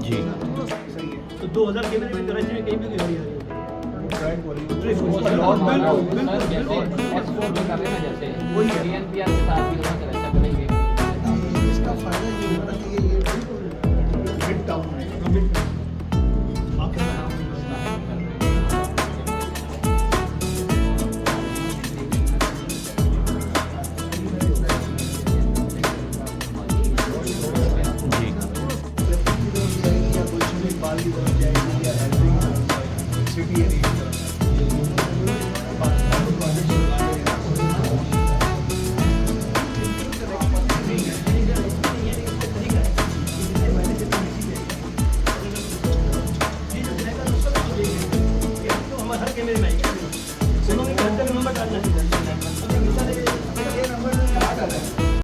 जी तो 2000 के में कराची में कहीं भी गाड़ी आ रही है एक्सपोर्ट भी कर रहे हैं ना, जैसे वही है। DNPR